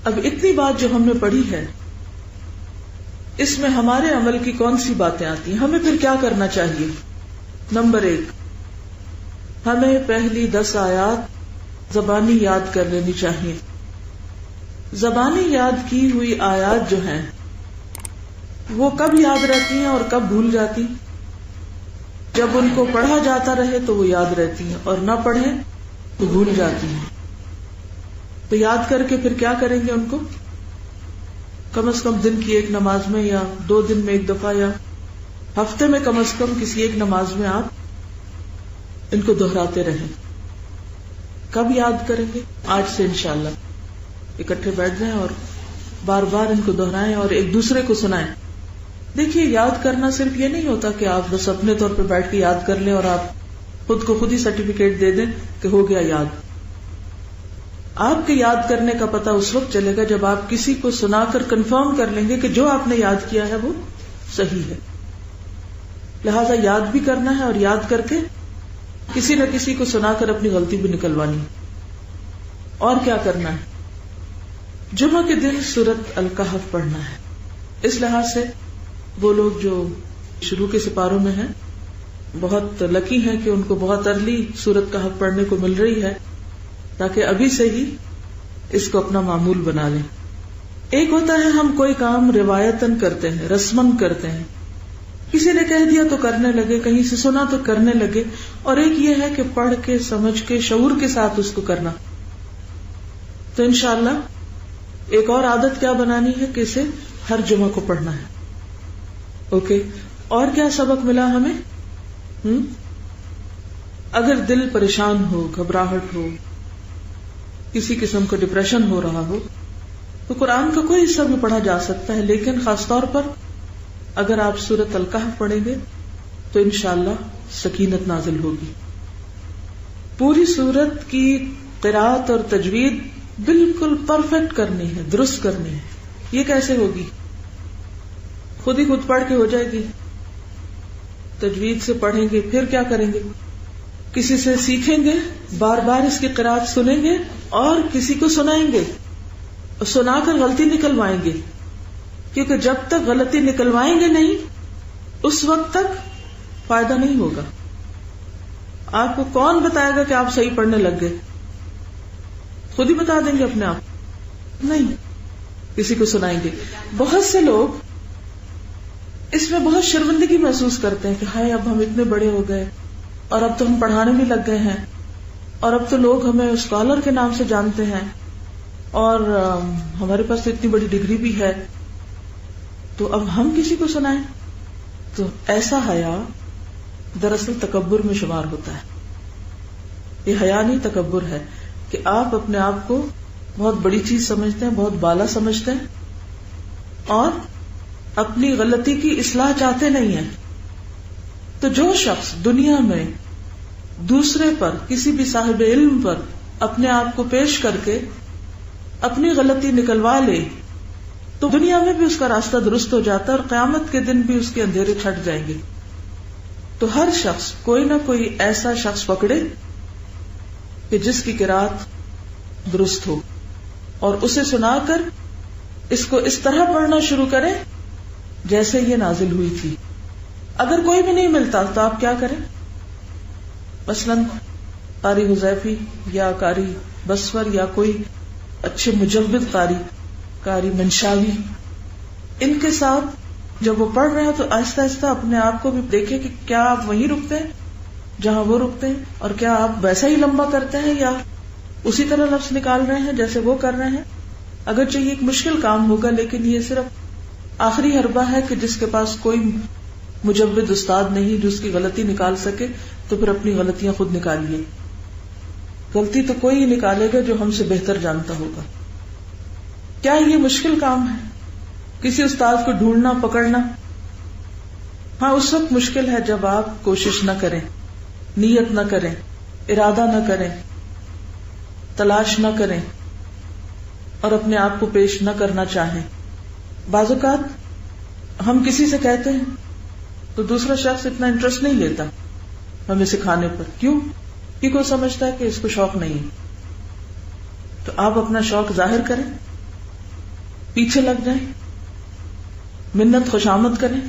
اب اتنی بات جو ہم نے پڑھی ہے، اس میں ہمارے عمل کی کون سی باتیں آتی ہیں؟ ہمیں پھر کیا کرنا چاہیے؟ نمبر 1، ہمیں پہلی 10 آیات زبانی یاد کر لینی چاہیے. زبانی یاد کی ہوئی آیات جو ہیں وہ کب یاد رہتی ہیں اور کب بھول جاتی؟ جب ان کو پڑھا جاتا رہے تو وہ یاد رہتی ہیں، اور نہ پڑھیں تو بھول جاتی ہیں. تو یاد کر کے پھر کیا کریں گے؟ ان کو کم از کم دن کی ایک نماز میں، یا 2 دن میں ایک دفعہ، یا ہفتے میں کم از کم کسی ایک نماز میں آپ ان کو دہراتے رہیں. کب یاد کریں گے؟ آج سے انشاءاللہ اکٹھے بیٹھ جائیں اور بار بار ان کو دہرائیں اور ایک دوسرے کو سنائیں. دیکھیے، یاد کرنا صرف یہ نہیں ہوتا کہ آپ بس اپنے طور پہ بیٹھ کے یاد کر لیں اور آپ خود کو خود ہی سرٹیفکیٹ دے دیں کہ ہو گیا یاد. آپ کے یاد کرنے کا پتہ اس وقت چلے گا جب آپ کسی کو سنا کر کنفرم کر لیں گے کہ جو آپ نے یاد کیا ہے وہ صحیح ہے. لہذا یاد بھی کرنا ہے، اور یاد کر کے کسی نہ کسی کو سنا کر اپنی غلطی بھی نکلوانی ہے. اور کیا کرنا ہے؟ جمعہ کے دن سورۃ الکہف پڑھنا ہے. اس لحاظ سے وہ لوگ جو شروع کے سپاروں میں ہیں بہت لکی ہیں کہ ان کو بہت ارلی سورۃ کہف پڑھنے کو مل رہی ہے، تاکہ ابھی سے ہی اس کو اپنا معمول بنا لیں. ایک ہوتا ہے ہم کوئی کام روایتاً کرتے ہیں، رسماً کرتے ہیں، کسی نے کہہ دیا تو کرنے لگے، کہیں سے سنا تو کرنے لگے. اور ایک یہ ہے کہ پڑھ کے سمجھ کے شعور کے ساتھ اس کو کرنا. تو انشاءاللہ ایک اور عادت کیا بنانی ہے کہ اسے ہر جمعہ کو پڑھنا ہے. اوکے، اور کیا سبق ملا ہمیں؟ اگر دل پریشان ہو، گھبراہٹ ہو، کسی قسم کا ڈپریشن ہو رہا ہو، تو قرآن کا کوئی حصہ بھی پڑھا جا سکتا ہے، لیکن خاص طور پر اگر آپ سورۃ الکہف پڑھیں گے تو انشاءاللہ سکینت نازل ہوگی. پوری سورت کی قرأت اور تجوید بالکل پرفیکٹ کرنی ہے، درست کرنی ہے. یہ کیسے ہوگی؟ خود ہی خود پڑھ کے ہو جائے گی. تجوید سے پڑھیں گے، پھر کیا کریں گے؟ کسی سے سیکھیں گے، بار بار اس کی قرأت سنیں گے اور کسی کو سنائیں گے، اور سنا کر غلطی نکلوائیں گے. کیونکہ جب تک غلطی نکلوائیں گے نہیں، اس وقت تک فائدہ نہیں ہوگا. آپ کو کون بتائے گا کہ آپ صحیح پڑھنے لگ گئے؟ خود ہی بتا دیں گے اپنے آپ؟ نہیں، کسی کو سنائیں گے. بہت سے لوگ اس میں بہت شرمندگی محسوس کرتے ہیں کہ ہائے اب ہم اتنے بڑے ہو گئے اور اب تو ہم پڑھانے بھی لگ گئے ہیں، اور اب تو لوگ ہمیں اسکالر کے نام سے جانتے ہیں، اور ہمارے پاس تو اتنی بڑی ڈگری بھی ہے، تو اب ہم کسی کو سنائیں. تو ایسا حیا دراصل تکبر میں شمار ہوتا ہے. یہ حیا نہیں، تکبر ہے کہ آپ اپنے آپ کو بہت بڑی چیز سمجھتے ہیں، بہت بالا سمجھتے ہیں، اور اپنی غلطی کی اصلاح چاہتے نہیں ہیں. تو جو شخص دنیا میں دوسرے پر، کسی بھی صاحب علم پر اپنے آپ کو پیش کر کے اپنی غلطی نکلوا لے تو دنیا میں بھی اس کا راستہ درست ہو جاتا ہے، اور قیامت کے دن بھی اس کے اندھیرے چھٹ جائیں گے. تو ہر شخص کوئی نہ کوئی ایسا شخص پکڑے کہ جس کی قرأت درست ہو، اور اسے سنا کر اس کو اس طرح پڑھنا شروع کریں جیسے یہ نازل ہوئی تھی. اگر کوئی بھی نہیں ملتا تو آپ کیا کریں؟ مثلا قاری حذیفی یا قاری بسور یا کوئی اچھے مجود قاری منشاوی، ان کے ساتھ جب وہ پڑھ رہے ہیں تو آہستہ آہستہ اپنے آپ کو بھی دیکھیں کہ کیا آپ وہیں رکتے ہیں جہاں وہ رکتے ہیں، اور کیا آپ ویسا ہی لمبا کرتے ہیں یا اسی طرح لفظ نکال رہے ہیں جیسے وہ کر رہے ہیں. اگرچہ یہ ایک مشکل کام ہوگا، لیکن یہ صرف آخری حربہ ہے کہ جس کے پاس کوئی مجود استاد نہیں جو اس کی غلطی نکال سکے، تو پھر اپنی غلطیاں خود نکالیے. غلطی تو کوئی ہی نکالے گا جو ہم سے بہتر جانتا ہوگا. کیا یہ مشکل کام ہے کسی استاد کو ڈھونڈنا، پکڑنا؟ ہاں، اس وقت مشکل ہے جب آپ کوشش نہ کریں، نیت نہ کریں، ارادہ نہ کریں، تلاش نہ کریں، اور اپنے آپ کو پیش نہ کرنا چاہیں. بعض اوقات ہم کسی سے کہتے ہیں تو دوسرا شخص اتنا انٹرسٹ نہیں لیتا ہمیں سکھانے پر. کیوں؟ کیونکہ وہ سمجھتا ہے کہ اس کو شوق نہیں. تو آپ اپنا شوق ظاہر کریں پیچھے لگ جائیں, منت خوشامد کریں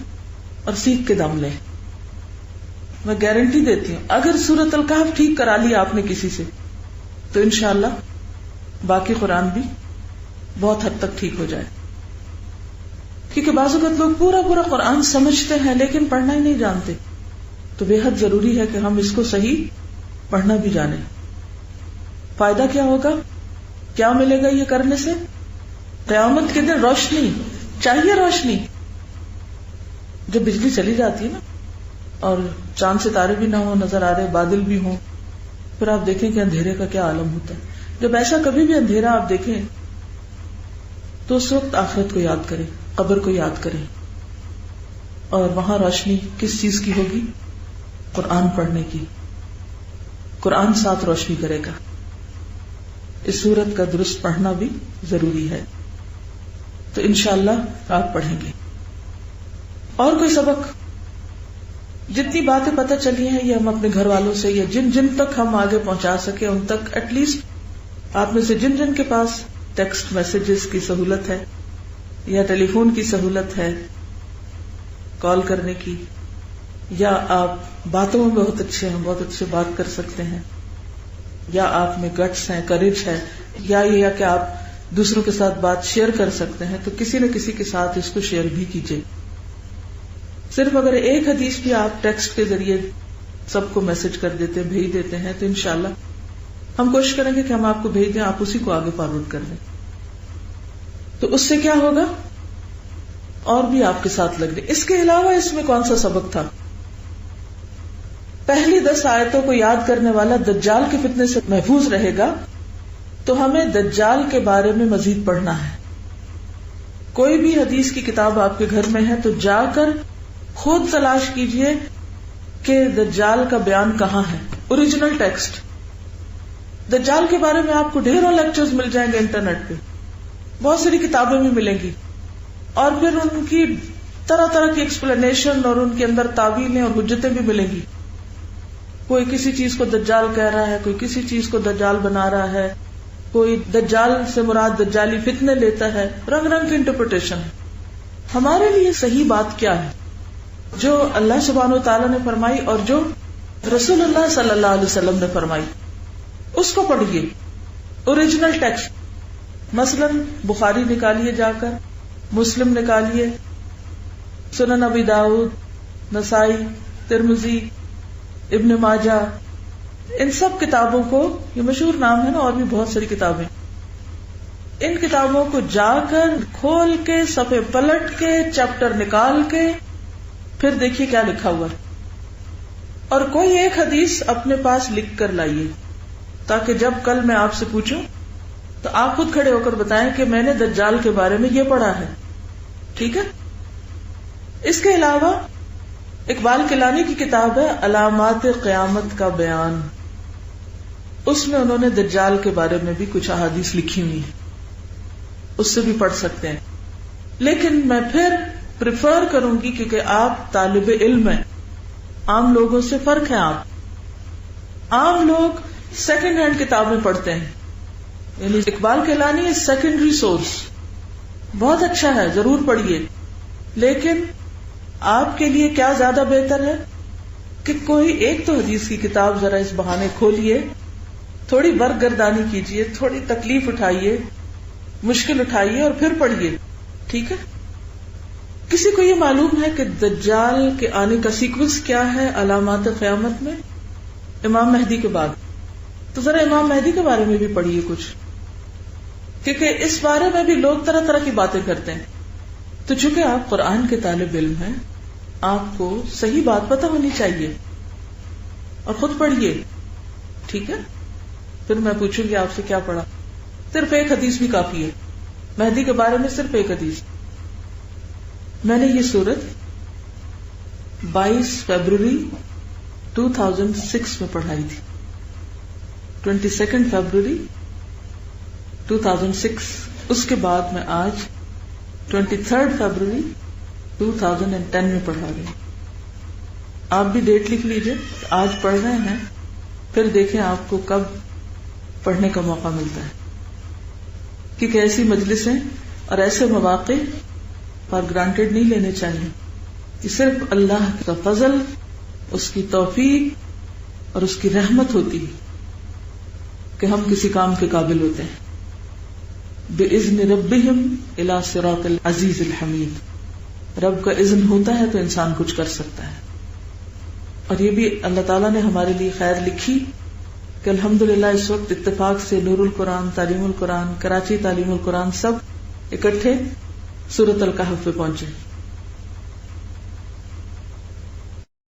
اور سیکھ کے دم لیں. میں گارنٹی دیتی ہوں اگر سورۃ الکہف ٹھیک کرا لی آپ نے کسی سے تو انشاءاللہ باقی قرآن بھی بہت حد تک ٹھیک ہو جائے. کیونکہ بعض اوقات لوگ پورا قرآن سمجھتے ہیں لیکن پڑھنا ہی نہیں جانتے, تو بے حد ضروری ہے کہ ہم اس کو صحیح پڑھنا بھی جانیں. فائدہ کیا ہوگا, کیا ملے گا یہ کرنے سے؟ قیامت کے دن روشنی چاہیے. روشنی جب بجلی چلی جاتی ہے نا اور چاند ستارے بھی نہ ہو, نظر آ رہے بادل بھی ہوں, پھر آپ دیکھیں کہ اندھیرے کا کیا عالم ہوتا ہے. جب ایسا کبھی بھی اندھیرا آپ دیکھیں تو اس وقت آخرت کو یاد کریں, قبر کو یاد کریں, اور وہاں روشنی کس چیز کی ہوگی؟ قرآن پڑھنے کی. قرآن ساتھ روشنی کرے گا. اس سورت کا درست پڑھنا بھی ضروری ہے. تو انشاءاللہ آپ پڑھیں گے. اور کوئی سبق؟ جتنی باتیں پتہ چلی ہیں یہ ہم اپنے گھر والوں سے یا جن تک ہم آگے پہنچا سکے ان تک, ایٹ لیسٹ آپ میں سے جن کے پاس ٹیکسٹ میسجز کی سہولت ہے یا ٹیلی فون کی سہولت ہے کال کرنے کی, یا آپ باتوں میں بہت اچھے ہیں, بہت اچھے بات کر سکتے ہیں, یا آپ میں گٹس ہیں, کریج ہے, یا کہ آپ دوسروں کے ساتھ بات شیئر کر سکتے ہیں, تو کسی نہ کسی کے ساتھ اس کو شیئر بھی کیجیے. صرف اگر ایک حدیث بھی آپ ٹیکسٹ کے ذریعے سب کو میسج کر دیتے ہیں, بھیج دیتے ہیں, تو انشاءاللہ ہم کوشش کریں گے کہ ہم آپ کو بھیج دیں, آپ اسی کو آگے فارورڈ کر دیں. تو اس سے کیا ہوگا, اور بھی آپ کے ساتھ لگ جائے. اس کے علاوہ اس میں کون سا سبق تھا؟ پہلی 10 آیتوں کو یاد کرنے والا دجال کے فتنے سے محفوظ رہے گا. تو ہمیں دجال کے بارے میں مزید پڑھنا ہے. کوئی بھی حدیث کی کتاب آپ کے گھر میں ہے تو جا کر خود تلاش کیجئے کہ دجال کا بیان کہاں ہے, اوریجنل ٹیکسٹ. دجال کے بارے میں آپ کو ڈھیروں لیکچرز مل جائیں گے انٹرنیٹ پہ, بہت ساری کتابیں بھی ملیں گی, اور پھر ان کی طرح طرح کی ایکسپلینیشن اور ان کے اندر تعویلیں اور حجتیں بھی ملیں گی. کوئی کسی چیز کو دجال کہہ رہا ہے, کوئی کسی چیز کو دجال بنا رہا ہے, کوئی دجال سے مراد دجالی فتنے لیتا ہے, رنگ رنگ کی انٹرپریٹیشن. ہمارے لیے صحیح بات کیا ہے؟ جو اللہ سبحانہ و تعالیٰ نے فرمائی اور جو رسول اللہ صلی اللہ علیہ وسلم نے فرمائی, اس کو پڑھیے, اوریجنل ٹیکسٹ. مثلا بخاری نکالیے جا کر, مسلم نکالیے, سنن ابی داؤد, نسائی, ترمذی, ابن ماجہ, ان سب کتابوں کو, یہ مشہور نام ہے نا, اور بھی بہت ساری کتابیں, ان کتابوں کو جا کر کھول کے صفحے پلٹ کے چیپٹر نکال کے پھر دیکھیے کیا لکھا ہوا ہے. اور کوئی ایک حدیث اپنے پاس لکھ کر لائیے تاکہ جب کل میں آپ سے پوچھوں تو آپ خود کھڑے ہو کر بتائیں کہ میں نے دجال کے بارے میں یہ پڑھا ہے. ٹھیک ہے. اس کے علاوہ اقبال کیلانی کی کتاب ہے علامات قیامت کا بیان, اس میں انہوں نے دجال کے بارے میں بھی کچھ احادیث لکھی ہوئی ہیں, اس سے بھی پڑھ سکتے ہیں. لیکن میں پھر پریفر کروں گی, کیونکہ آپ طالب علم ہیں, عام لوگوں سے فرق ہے. عام لوگ سیکنڈ ہینڈ کتابیں پڑھتے ہیں, یعنی اقبال کیلانی سیکنڈری سورس, بہت اچھا ہے, ضرور پڑھیے. لیکن آپ کے لیے کیا زیادہ بہتر ہے کہ کوئی ایک تو حدیث کی کتاب ذرا اس بہانے کھولیے, تھوڑی برق گردانی کیجیے, تھوڑی تکلیف اٹھائیے, مشکل اٹھائیے اور پھر پڑھیے. ٹھیک ہے. کسی کو یہ معلوم ہے کہ دجال کے آنے کا سیکوینس کیا ہے علامات قیامت میں؟ امام مہدی کے بعد. تو ذرا امام مہدی کے بارے میں بھی پڑھیے کچھ, کیونکہ اس بارے میں بھی لوگ طرح طرح کی باتیں کرتے ہیں. تو چونکہ آپ قرآن کے طالب علم ہیں, آپ کو صحیح بات پتہ ہونی چاہیے, اور خود پڑھیے. ٹھیک ہے. پھر میں پوچھوں گی آپ سے کیا پڑھا. صرف ایک حدیث بھی کافی ہے مہدی کے بارے میں, صرف ایک حدیث. میں نے یہ سورت 22 فروری 2006 میں پڑھائی تھی. 22 فروری 2006. اس کے بعد میں آج 23 فروری 2010 میں پڑھا رہی ہوں. آپ بھی ڈیٹ لکھ لیجئے, آج پڑھ رہے ہیں, پھر دیکھیں آپ کو کب پڑھنے کا موقع ملتا ہے. کیونکہ ایسی مجلسیں اور ایسے مواقع فار گرانٹیڈ نہیں لینے چاہیے کہ صرف اللہ کا فضل، اس کی توفیق اور اس کی رحمت ہوتی ہے کہ ہم کسی کام کے قابل ہوتے ہیں. بِإِذْنِ رَبِّهِمْ إِلَى صِرَاطِ الْعَزِيزِ الْحَمِيدِ، رب کا اذن ہوتا ہے تو انسان کچھ کر سکتا ہے. اور یہ بھی اللہ تعالیٰ نے ہمارے لیے خیر لکھی کہ الحمدللہ اس وقت اتفاق سے نور القرآن، تعلیم القرآن، کراچی تعلیم القرآن سب اکٹھے سورۃ الکہف پہ پہنچے.